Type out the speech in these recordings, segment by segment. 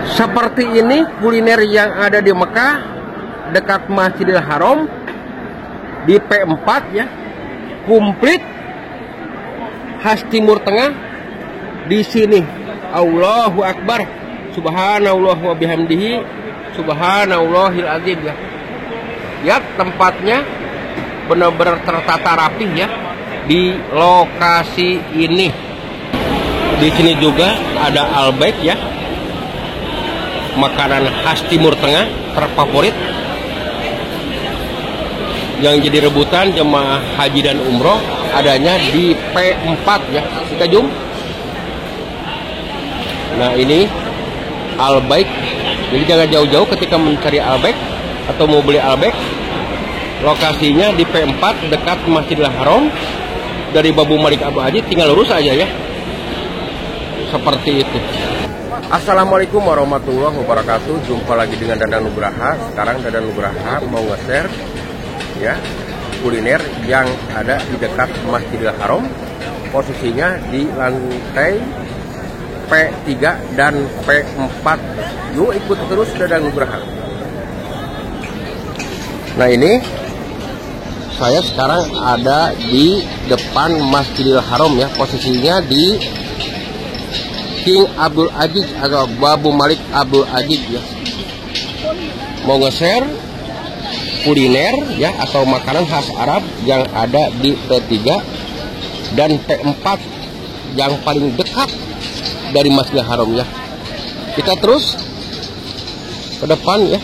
Seperti ini kuliner yang ada di Mekah dekat Masjidil Haram di P4 ya, komplit khas Timur Tengah di sini. Allahu Akbar, subhanallah wa bihamdihi, subhanallahil azim ya. Ya, tempatnya benar-benar tertata rapih ya di lokasi ini. Di sini juga ada Al-Bait ya, makanan khas Timur Tengah terfavorit yang jadi rebutan jemaah haji dan umroh, adanya di P4 ya. Kita zoom. Nah, ini Al-Bait. Jadi jangan jauh-jauh ketika mencari Al-Bait atau mau beli Al-Bait. Lokasinya di P4 dekat Masjidil Haram. Dari Babu Malik Abdul Aziz tinggal lurus aja ya. Seperti itu. Assalamualaikum warahmatullahi wabarakatuh. Jumpa lagi dengan Dadan Nugraha. Sekarang Dadan Nugraha mau nge-share ya kuliner yang ada di dekat Masjidil Haram. Posisinya di lantai P3 dan P4. Yuk ikut terus Dadan Nugraha. Nah, ini saya sekarang ada di depan Masjidil Haram ya. Posisinya di King Abdul Aziz atau Babu Malik Abdul Aziz ya. Mau nge-share kuliner ya atau makanan khas Arab yang ada di P3 dan P4 yang paling dekat dari Masjidil Haram ya. Kita terus ke depan ya.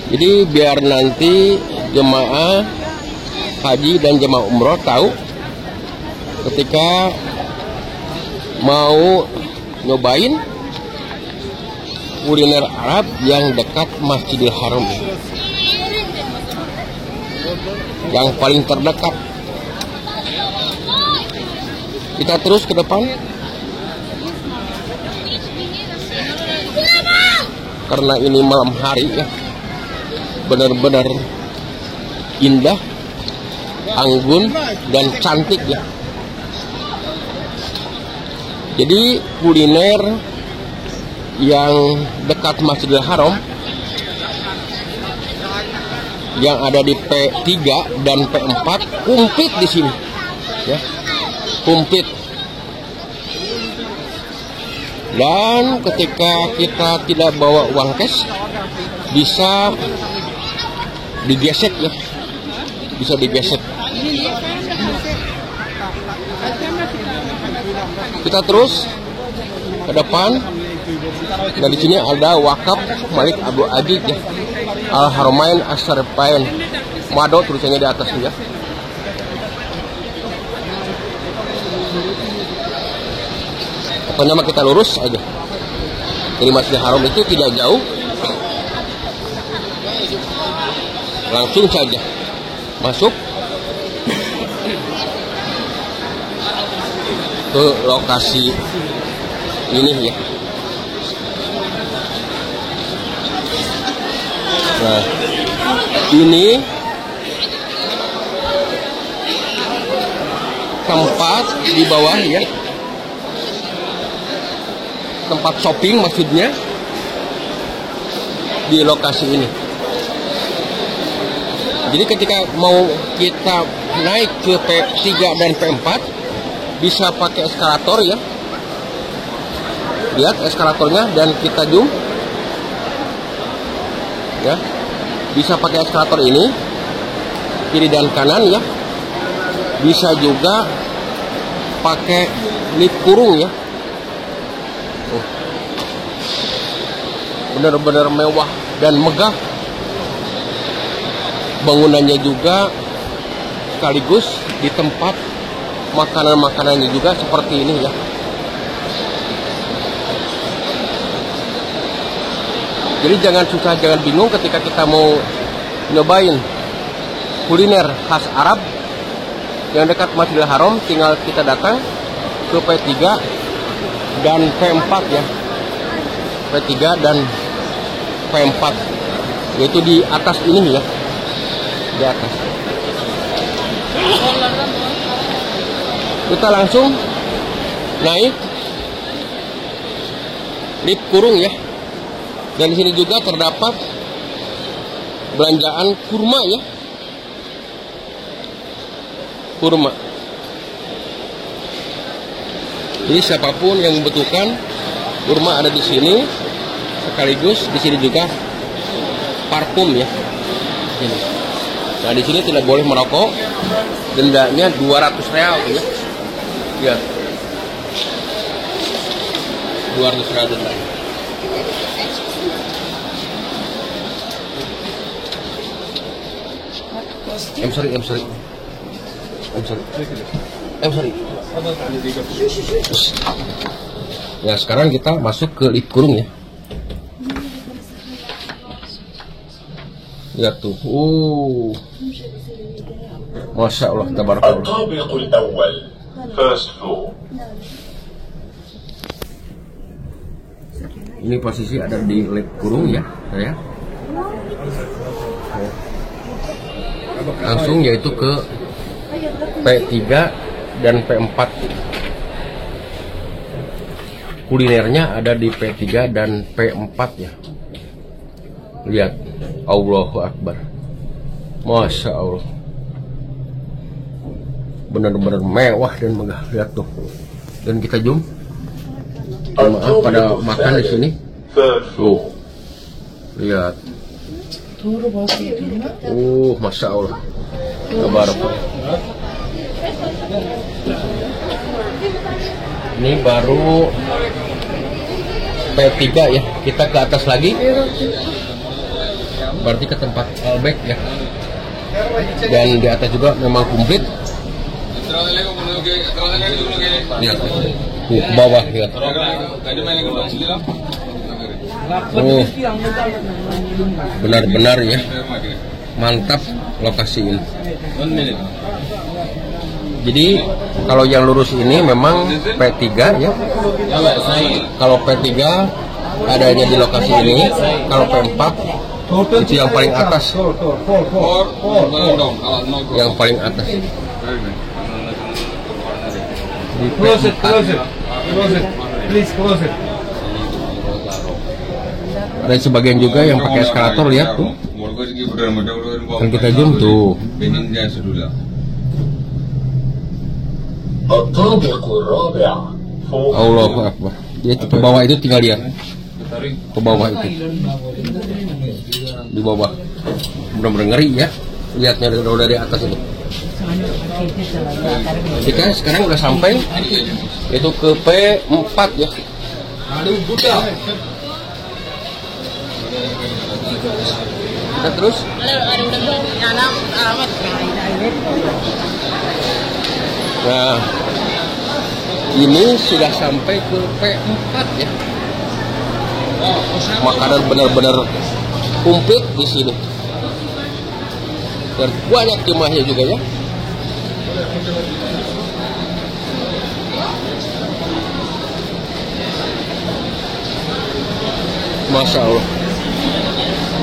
Jadi biar nanti jemaah haji dan jemaah umroh tahu ketika mau nyobain kuliner Arab yang dekat Masjidil Haram yang paling terdekat. Kita terus ke depan karena ini malam hari ya, benar-benar indah, anggun dan cantik ya. Jadi kuliner yang dekat Masjidil Haram yang ada di P3 dan P4 komplit di sini ya, komplit. Dan ketika kita tidak bawa uang cash bisa digesek ya, bisa digesek. Kita terus ke depan. Dan di sini ada wakaf Malik Abdul Aziz ya, Al Haramain Asyarifain. Mado tulisannya di atasnya ya. Pokoknya mah kita lurus aja. Dari Masjidil Haram itu tidak jauh. Langsung saja masuk ke lokasi ini ya. Nah, ini tempat di bawah ya, tempat shopping maksudnya di lokasi ini. Jadi ketika mau kita naik ke P3 dan P4 bisa pakai eskalator ya. Lihat eskalatornya dan kita zoom ya. Bisa pakai eskalator ini kiri dan kanan ya. Bisa juga pakai lift kurung ya. Benar-benar mewah dan megah. Bangunannya juga sekaligus di tempat makanan-makanannya juga seperti ini ya. Jadi jangan susah, jangan bingung ketika kita mau nyobain kuliner khas Arab yang dekat Masjidil Haram. Tinggal kita datang ke P3 dan P4 ya. P3 dan P4 yaitu di atas ini ya, di atas. Kita langsung naik lip kurung ya. Dan di sini juga terdapat belanjaan kurma ya. Kurma. Jadi siapapun yang membutuhkan kurma ada di sini. Sekaligus di sini juga parfum ya. Ini. Nah di sini tidak boleh merokok. Dendanya 200 real ya. Ya. 200 real denda. I'm sorry. Ya sekarang kita masuk ke lip kurung ya. Lihat tuh. Masya Allah, tabarakallah. Ini posisi ada di lip kurung ya, saya. Langsung yaitu ke P3 dan P4. Kulinernya ada di P3 dan P4 ya. Lihat, Allahu Akbar. Masya Allah. Benar-benar mewah dan megah. Lihat tuh. Dan kita zoom. Maaf pada makan di sini. Tuh. Lihat. Masya Allah. Tabarakallah. Ini baru P3 ya. Kita ke atas lagi. Berarti ke tempat Albeck ya. Dan di atas juga memang komplit. Lihat. Ke bawah lihat. Benar-benar ya. Mantap lokasi ini. Jadi kalau yang lurus ini memang P3 ya. Kalau P3 adanya di lokasi ini. Kalau P4 itu yang paling atas. Yang paling atas. Close it. Please close it. Ada sebagian juga yang pakai eskalator, lihat tuh. Kan kita zoom tuh. Allahu Akbar. Dia ke bawah itu tinggal lihat. Ke bawah itu. Di bawah. Benar-benar ngeri ya. Lihatnya dari atas ini. Kita sekarang udah sampai itu ke P4 ya. Kita terus. Nah, ini sudah sampai ke P4 ya. Makanan benar-benar komplit di sini. Dan banyak jemaahnya juga ya. Masya Allah.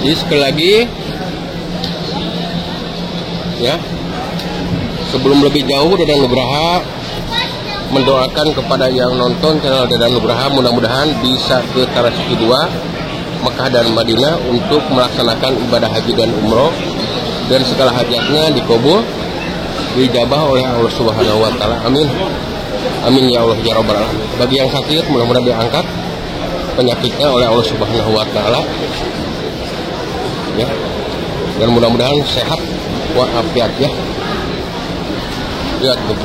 Jadi sekali lagi ya, sebelum lebih jauh Dadan Nugraha mendoakan kepada yang nonton channel Dadan Nugraha, mudah-mudahan bisa ke Tanah Suci 2 Mekah dan Madinah untuk melaksanakan ibadah haji dan umroh, dan segala hajatnya dikabul, dijabah oleh Allah Subhanahu wa taala. Amin. Amin ya Allah ya rabbal alamin. Bagi yang sakit mudah-mudahan diangkat penyakitnya oleh Allah Subhanahu wa taala. Ya. Dan mudah-mudahan sehat walafiat ya. Lihat tuh.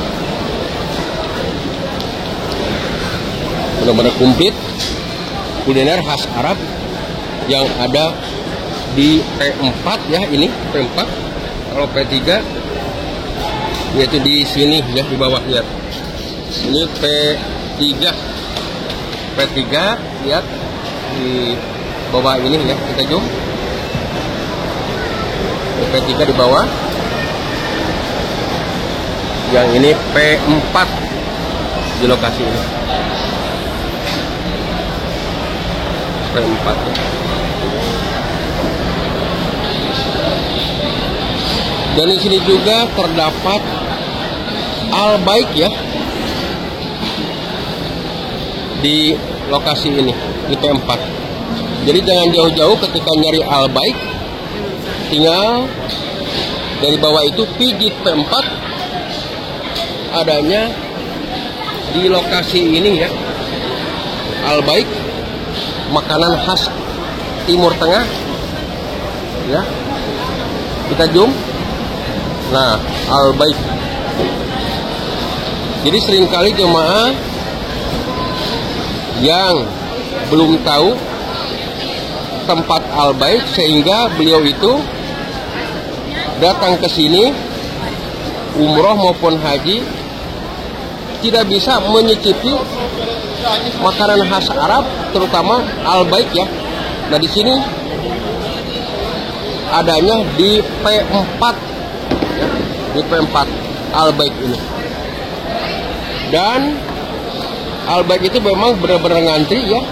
Benar-benar komplit kuliner khas Arab yang ada di P4 ya, ini P4. Kalau P3 yaitu di sini ya, di bawah lihat. Ini P3. P3 lihat di bawah ini ya, kita zoom. P3 di bawah. Yang ini P4 di lokasi ini. P4 ya. Dan di sini juga terdapat Albaik ya. Di lokasi ini di P4. Jadi jangan jauh-jauh ketika nyari Al-Baik, tinggal dari bawah itu pijit P4, adanya di lokasi ini ya, Al-Baik, makanan khas Timur Tengah ya. Kita zoom. Nah, Al-Baik. Jadi seringkali jemaah yang belum tahu tempat Al-Baik, sehingga beliau itu datang ke sini umroh maupun haji tidak bisa menyicipi makanan khas Arab, terutama Al-Baik ya. Nah, di sini adanya di P4 ya, di P4 Al-Baik ini. Dan Al-Baik itu memang benar-benar ngantri ya,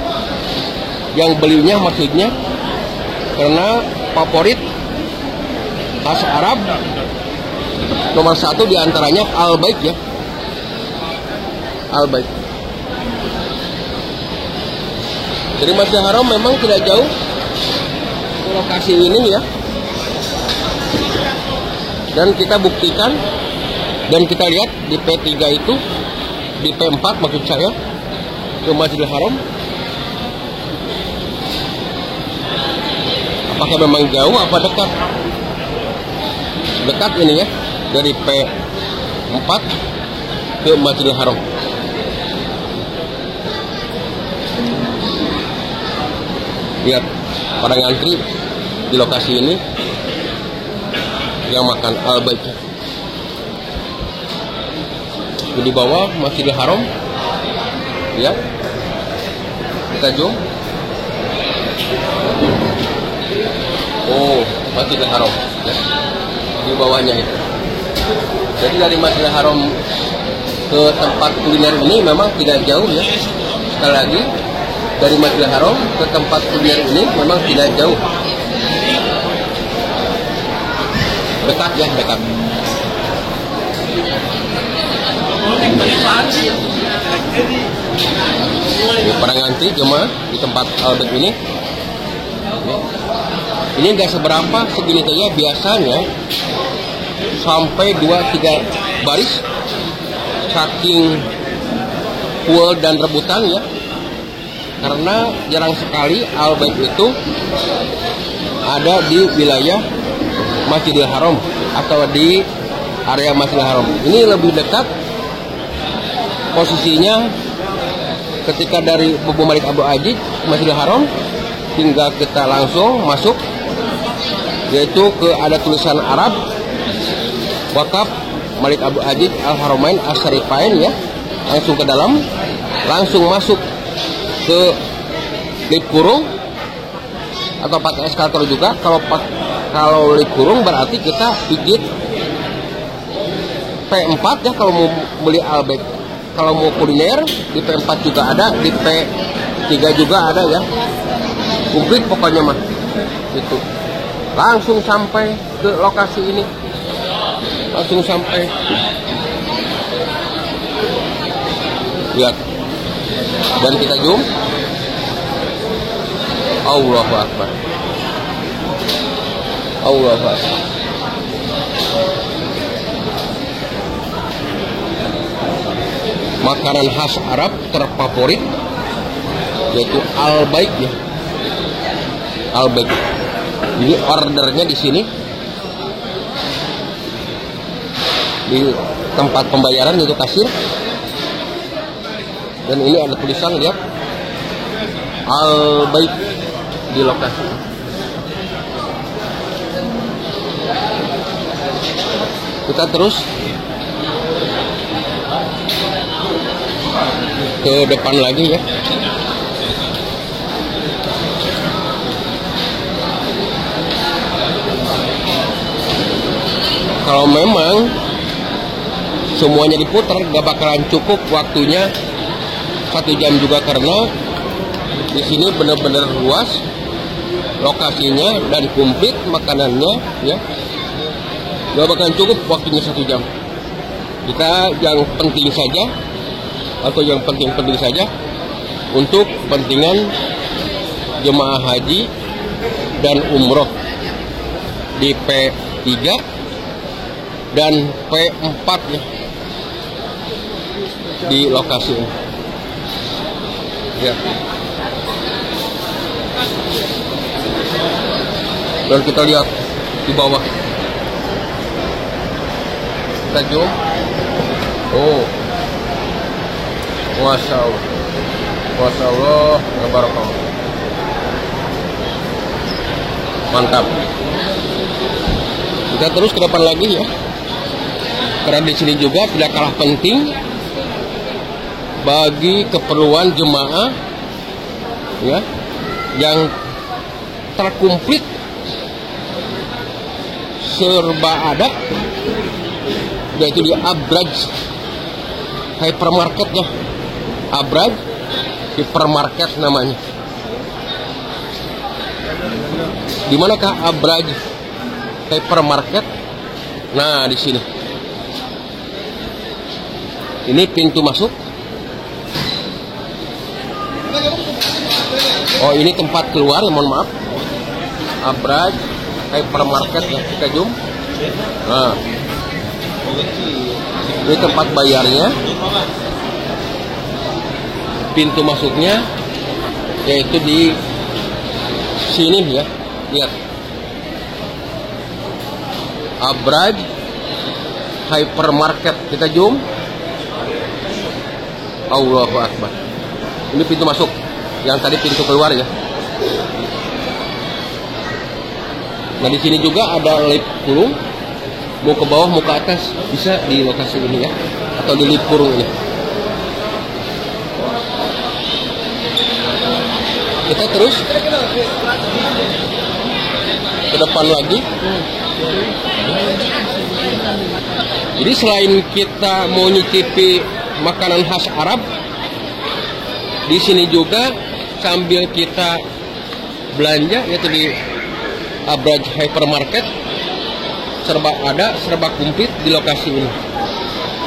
yang belinya maksudnya, karena favorit khas Arab nomor 1 diantaranya Al-Baik ya, Al-Baik. Dari Masjidil Haram memang tidak jauh ke lokasi ini ya, dan kita buktikan dan kita lihat di P3 itu, di P4 maksud saya, ke Masjidil Haram. Apakah memang jauh apa dekat? Dekat ini ya, dari P4 ke Masjidil Haram. Lihat pada ngantri di lokasi ini yang makan Al-Baik. Di bawah Masjidil Haram ya, kita zoom. Oh, Masjidil Haram ya, di bawahnya itu. Jadi dari Masjidil Haram ke tempat kuliner ini memang tidak jauh ya. Sekali lagi, dari Masjidil Haram ke tempat kuliner ini memang tidak jauh, dekat ya, dekat. Para ngantri cuma di tempat Al-Baik ini. Ini nggak seberapa, segini saja biasanya sampai 2-3 baris, saking full dan rebutan ya. Karena jarang sekali Al-Baik itu ada di wilayah Masjidil Haram atau di area Masjidil Haram. Ini lebih dekat posisinya ketika dari Bubu Malik Abdul Aziz Masjidil Haram, tinggal kita langsung masuk, yaitu ke ada tulisan Arab Wakaf Malik Abdul Aziz Al-Haramain As-Syarifain ya, langsung ke dalam, langsung masuk ke lift kurung atau pakai eskalator juga. Kalau lift kurung berarti kita pijit P4 ya kalau mau beli Al-Baik. Kalau mau kuliner di P4 juga ada, di P3 juga ada ya. Komplit pokoknya mah. Itu. Langsung sampai ke lokasi ini. Langsung sampai. Lihat. Dan kita zoom. Allahu Akbar. Allahu Akbar. Makanan khas Arab terfavorit yaitu Al-Baik ya. Al-Baik. Ini ordernya di sini. Di tempat pembayaran yaitu kasir. Dan ini ada tulisan, lihat, Al-Baik di lokasi. Kita terus ke depan lagi ya. Kalau memang semuanya diputar, gak bakalan cukup waktunya 1 jam juga, karena di sini benar-benar luas lokasinya dan komplit makanannya ya. Gak bakalan cukup waktunya 1 jam. Kita yang penting saja, atau yang penting-penting saja, untuk kepentingan jemaah haji dan umroh di P3 dan P4 ya, di lokasi ini. Ya. Dan kita lihat di bawah. Kita zoom. Oh, Masya Allah, Masya Allah, Barakallah. Mantap. Kita terus ke depan lagi ya, karena di sini juga tidak kalah penting bagi keperluan jemaah ya yang terkumplit serba ada, yaitu di Abraj Hypermarket ya. Abraj Hypermarket namanya. Di manakah Abraj Hypermarket? Nah, di sini. Ini pintu masuk. Oh, ini tempat keluar, ya, mohon maaf. Abraj Hypermarket ya, kita zoom. Nah, ini tempat bayarnya. Pintu masuknya yaitu di sini ya. Lihat. Abraj Hypermarket, kita zoom. Allahu Akbar. Ini pintu masuk. Yang tadi pintu keluar ya. Nah, di sini juga ada lift kurung. Mau ke bawah, mau ke atas, bisa di lokasi ini ya. Atau di lift kurung ini. Kita terus ke depan lagi. Jadi selain kita mau nyicipi makanan khas Arab, di sini juga sambil kita belanja, yaitu di Abraj Hypermarket, serba ada, serba komplit di lokasi ini.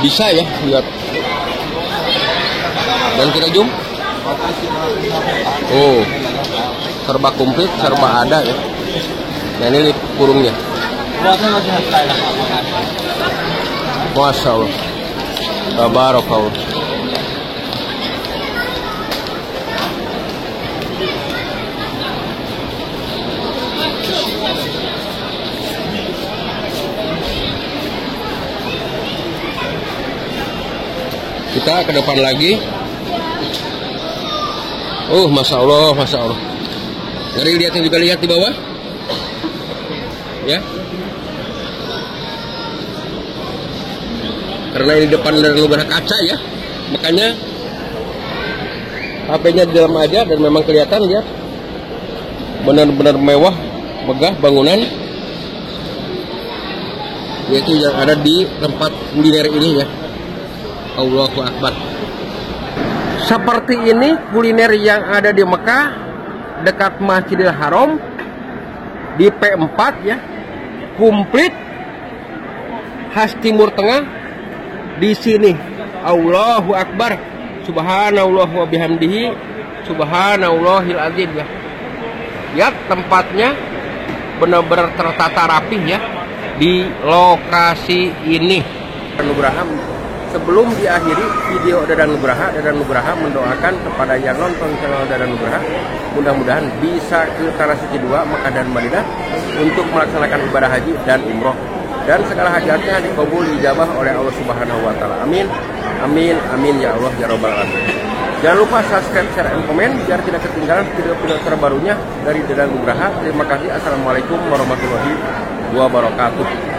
Bisa ya, lihat. Dan kita zoom. Oh, serba komplit, serba ada ya. Nah, ini kurungnya. Masya Allah. Barakallah. Kita ke depan lagi. Oh, Masya Allah, Masya Allah. Dari lihat juga, lihat di bawah. Ya. Karena ini depan dari luar kaca ya. Makanya HP-nya di dalam aja dan memang kelihatan ya. Benar-benar mewah, megah bangunan. Yaitu yang ada di tempat kuliner ini ya. Allahu Akbar. Seperti ini kuliner yang ada di Mekah dekat Masjidil Haram di P4 ya. Komplit khas Timur Tengah di sini. Allahu Akbar. Subhanallah wa bihamdihi. Subhanallahil azim ya. Lihat tempatnya benar-benar tertata rapi ya di lokasi ini. Nugraha. Sebelum diakhiri video Dadan Nugraha mendoakan kepada yang nonton channel Dadan Nugraha, mudah-mudahan bisa ke Tanah Suci 2 Mekah dan Madinah untuk melaksanakan ibadah haji dan umroh, dan segala hajatnya dikabul dijabah oleh Allah Subhanahu wa taala. Amin. Amin amin ya Allah ya rabbal alamin. Jangan lupa subscribe, share, dan komen biar tidak ketinggalan video-video terbarunya dari Dadan Nugraha. Terima kasih. Assalamualaikum warahmatullahi wabarakatuh.